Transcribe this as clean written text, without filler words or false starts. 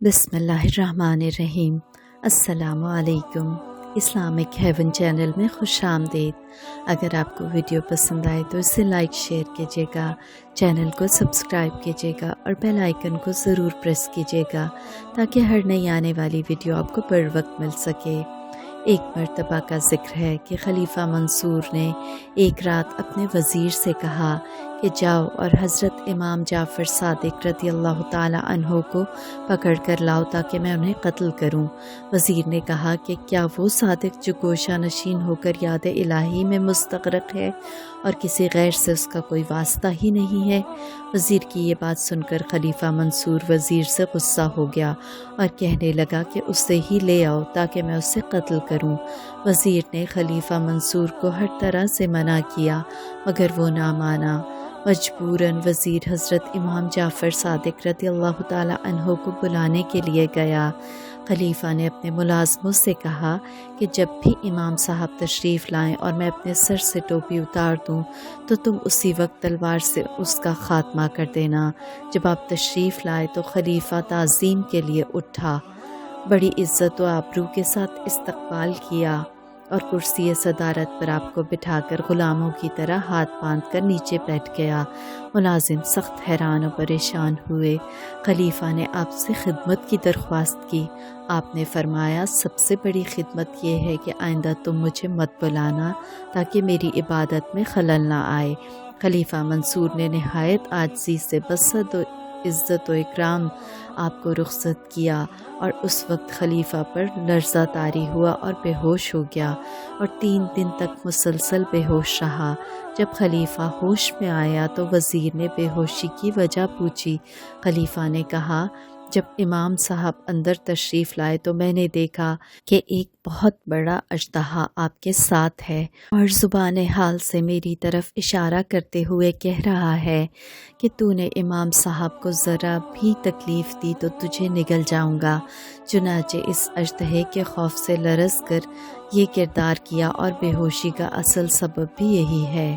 بسم اللہ الرحمن الرحیم۔ السلام علیکم۔ اسلامک ہیون چینل میں خوش آمدید۔ اگر آپ کو ویڈیو پسند آئے تو اسے لائک شیئر کیجیے گا، چینل کو سبسکرائب کیجیے گا اور بیل آئیکن کو ضرور پریس کیجیے گا تاکہ ہر نئی آنے والی ویڈیو آپ کو بر وقت مل سکے۔ ایک مرتبہ کا ذکر ہے کہ خلیفہ منصور نے ایک رات اپنے وزیر سے کہا کہ جاؤ اور حضرت امام جعفر صادق رضی اللہ تعالیٰ عنہ کو پکڑ کر لاؤ تاکہ میں انہیں قتل کروں۔ وزیر نے کہا کہ کیا وہ صادق جو گوشہ نشین ہو کر یاد الہی میں مستغرق ہے اور کسی غیر سے اس کا کوئی واسطہ ہی نہیں ہے؟ وزیر کی یہ بات سن کر خلیفہ منصور وزیر سے غصہ ہو گیا اور کہنے لگا کہ اسے ہی لے آؤ تاکہ میں اسے قتل کروں۔ وزیر نے خلیفہ منصور کو ہر طرح سے منع کیا مگر وہ نہ مانا۔ مجبوراً وزیر حضرت امام جعفر صادق رضی اللہ تعالیٰ عنہ کو بلانے کے لیے گیا۔ خلیفہ نے اپنے ملازموں سے کہا کہ جب بھی امام صاحب تشریف لائیں اور میں اپنے سر سے ٹوپی اتار دوں تو تم اسی وقت تلوار سے اس کا خاتمہ کر دینا۔ جب آپ تشریف لائے تو خلیفہ تعظیم کے لیے اٹھا، بڑی عزت و آبرو کے ساتھ استقبال کیا اور کرسی صدارت پر آپ کو بٹھا کر غلاموں کی طرح ہاتھ باندھ کر نیچے بیٹھ گیا۔ ملازم سخت حیران و پریشان ہوئے۔ خلیفہ نے آپ سے خدمت کی درخواست کی۔ آپ نے فرمایا سب سے بڑی خدمت یہ ہے کہ آئندہ تم مجھے مت بلانا تاکہ میری عبادت میں خلل نہ آئے۔ خلیفہ منصور نے نہایت عاجزی سے بصد و عزت و اکرام آپ کو رخصت کیا اور اس وقت خلیفہ پر لرزہ طاری ہوا اور بے ہوش ہو گیا اور 3 دن تک مسلسل بے ہوش رہا۔ جب خلیفہ ہوش میں آیا تو وزیر نے بے ہوشی کی وجہ پوچھی۔ خلیفہ نے کہا جب امام صاحب اندر تشریف لائے تو میں نے دیکھا کہ ایک بہت بڑا اژدہا آپ کے ساتھ ہے اور زبان حال سے میری طرف اشارہ کرتے ہوئے کہہ رہا ہے کہ تو نے امام صاحب کو ذرا بھی تکلیف دی تو تجھے نگل جاؤں گا۔ چنانچہ اس اژدہے کے خوف سے لرز کر یہ کردار کیا اور بے ہوشی کا اصل سبب بھی یہی ہے۔